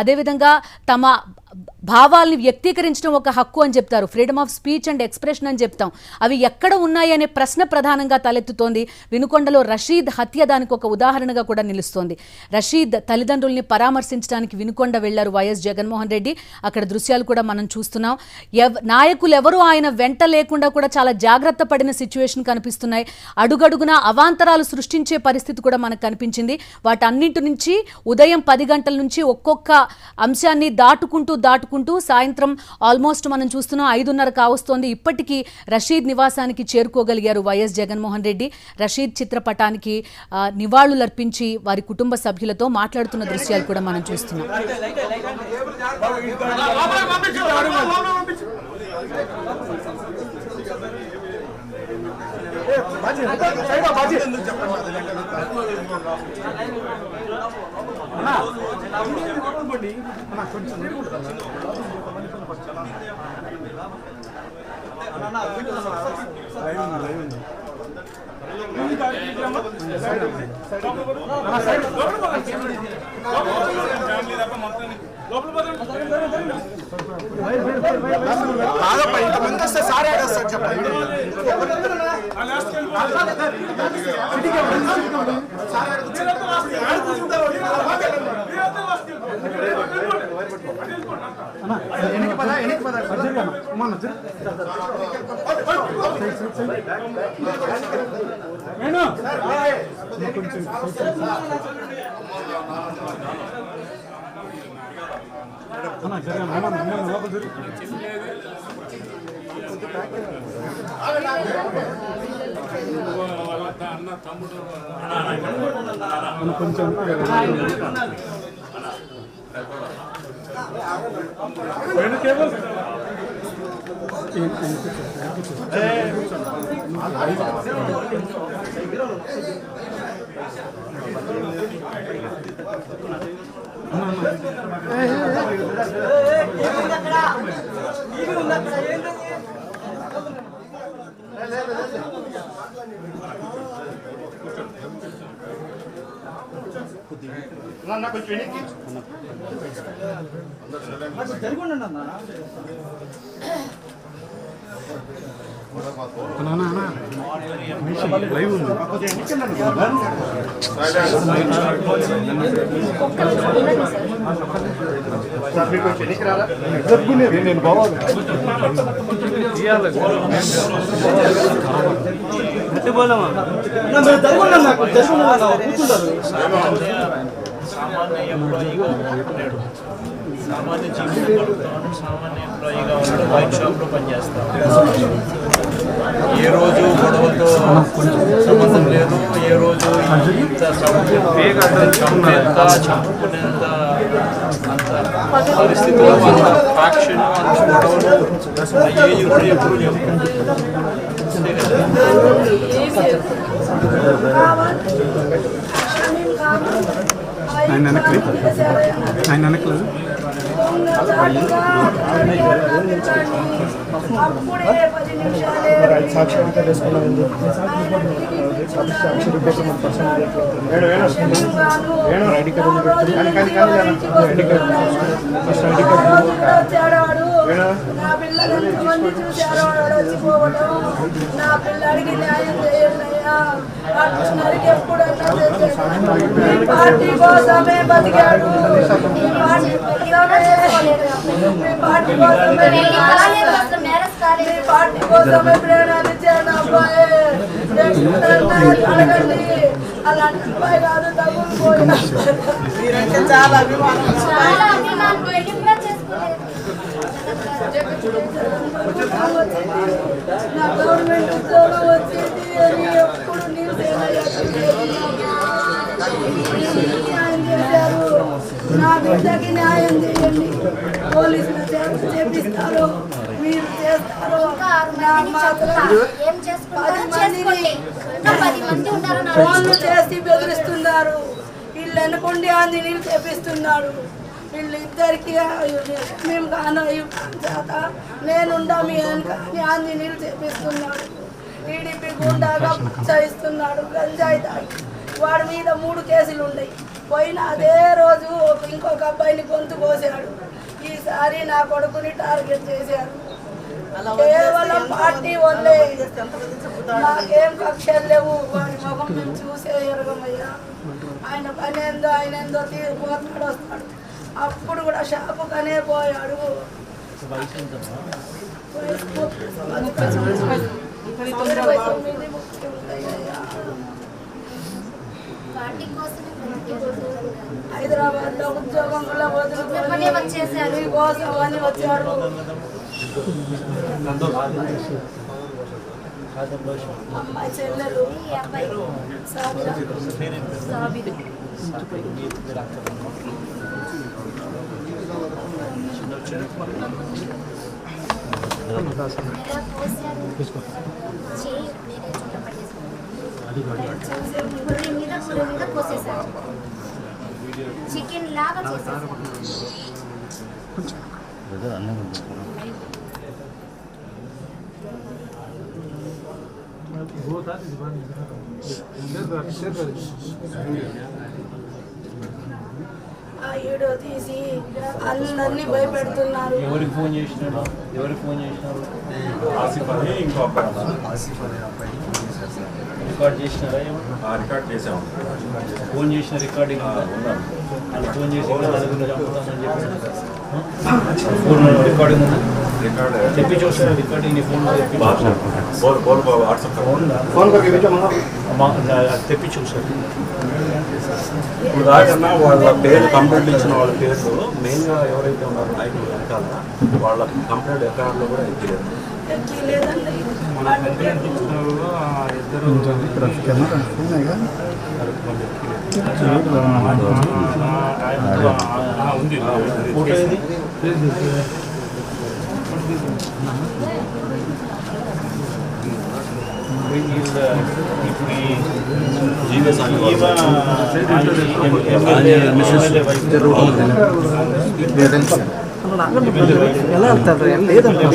అదేవిధంగా తమ భావాల్ని వ్యక్తీకరించడం ఒక హక్కు అని చెప్తారు, freedom of speech and expression అని చెప్తాం. అవి ఎక్కడ ఉన్నాయి అనే ప్రశ్న ప్రధానంగా తలెత్తుతోంది. వినుకొండలో రషీద్ హత్య దానికి ఒక ఉదాహరణగా కూడా నిలుస్తోంది. రషీద్ తల్లిదండ్రుల్ని పరామర్శించడానికి వినుకొండ వెళ్లారు వైఎస్ జగన్మోహన్ రెడ్డి. అక్కడ దృశ్యాలు కూడా మనం చూస్తున్నాం. నాయకులు ఎవరు ఆయన వెంట లేకుండా కూడా చాలా జాగ్రత్త పడిన సిచ్యువేషన్ కనిపిస్తున్నాయి. అడుగడుగున అవాంతరాలు సృష్టించే పరిస్థితి కూడా మనకు కనిపించింది. వాటన్నింటి నుంచి ఉదయం 10 గంటల నుంచి ఒక్కొక్క అంశాన్ని దాటుకుంటూ సాయంత్రం ఆల్మోస్ట్ మనం చూస్తున్నాం 5:30 కావస్తోంది. ఇప్పటికీ రషీద్ నివాసానికి చేరుకోగలిగారు వైఎస్ జగన్మోహన్ రెడ్డి. రషీద్ చిత్రపటానికి నివాళులర్పించి వారి కుటుంబ సభ్యులతో మాట్లాడుతున్న దృశ్యాలు కూడా మనం చూస్తున్నాం. సామాన్య జీవితంలో సామాన్య ఎంప్లాయీగా ఉన్నాడు, వైన్ షాప్లో పనిచేస్తాడు. ఏ రోజు గొడవతో సంబంధం లేదు, ఏ రోజు ఇంత చంపుకునేంత అంత పరిస్థితుల్లో అంత ఫ్యాక్షన్ అంత గొడవలు ఏ యుద్ధం ఎప్పుడు లేవు. ఆయన వెనకలేదు సాక్షి తెలుసుకున్నాం. ఐడి కార్డు నా పిల్లలు ఎంతమంది చూశారో నడిచిపోవడం. నా పిల్లడికి న్యాయం చేయండియా. అర్జునుడికి ఎప్పుడన్నా మీ పార్టీ కోసమే బతికాడు, మీ పార్టీ కోసమే ప్రేరణ ఇచ్చాడు అబ్బాయి. అడగండి, అలాంటి అబ్బాయి కాదు, తగ్గుపోయినా చాలా అభిమానం. నా గవర్నమెంట్ ఉద్యోగం వచ్చింది అని ఎప్పుడు న్యాయం చేశారు. నా బిడ్డకి న్యాయం చేయండి. పోలీసులు చేపిస్తారు, మీరు చేస్తారు. ఫోన్లు చేసి బెదిరిస్తున్నారు. వీళ్ళు అనుకోండి ఆంజనేయులు చేపిస్తున్నాడు. వీళ్ళిద్దరికి మేము చేత నేనుండా మీ ఆంజనేయులు చేపిస్తున్నాడు. టీడీపీ గుండాగా చేయిస్తున్నాడు. గంజాయి తాగి వాడి మీద 3 కేసులు ఉన్నాయి. పోయిన అదే రోజు ఇంకొక అబ్బాయిని గొంతు కోసాడు. ఈసారి నా కొడుకుని టార్గెట్ చేశారు. కేవలం పార్టీ వల్లే, నాకేం కక్షలు లేవు. వాడి ముఖం మేము చూసే ఎరగమయ్యా. ఆయన పని ఏందో ఆయన ఏందో పోతాడు వస్తాడు. అప్పుడు కూడా షాపుకనే పోయాడు. హైదరాబాద్ లో ఉద్యోగం కూడా వదులుకొని వచ్చేసారు. కోసం అని వచ్చారు. అమ్మాయి చెల్లెలు చికెన్ లాగా చేసేసారు. ఆ వీడియో తీసి అందరినీ భయపెడుతున్నారు. ఎవరికి ఫోన్ చేసినారు? రికార్డ్ చేసినారా? రికార్డ్ చేసాము. ఫోన్ చేసిన రికార్డింగ్ వాళ్ళు ఫోన్ చేసి చంపుతామని చెప్పి ఫోన్ రికార్డింగ్ ఉందా? తెప్పి చూసారా రికార్డింగ్? నీ ఫోన్ వాట్సాప్ తెప్పి చూసారు. ఇప్పుడు దాకన్నా వాళ్ళ పేరు కంప్లైంట్ ఇచ్చిన వాళ్ళ పేర్లు మెయిన్గా ఎవరైతే ఉన్నారో నాయకులు వెనకాల వాళ్ళ కంప్లైంట్ ఎఫ్ఐఆర్లో కూడా ఎక్కిలేదు. మన కంప్లైంట్ ఇచ్చిన వాళ్ళు ఇద్దరు ఉంది ఫోటో ఏది? ఎలా వెళ్తారు? లేదంటే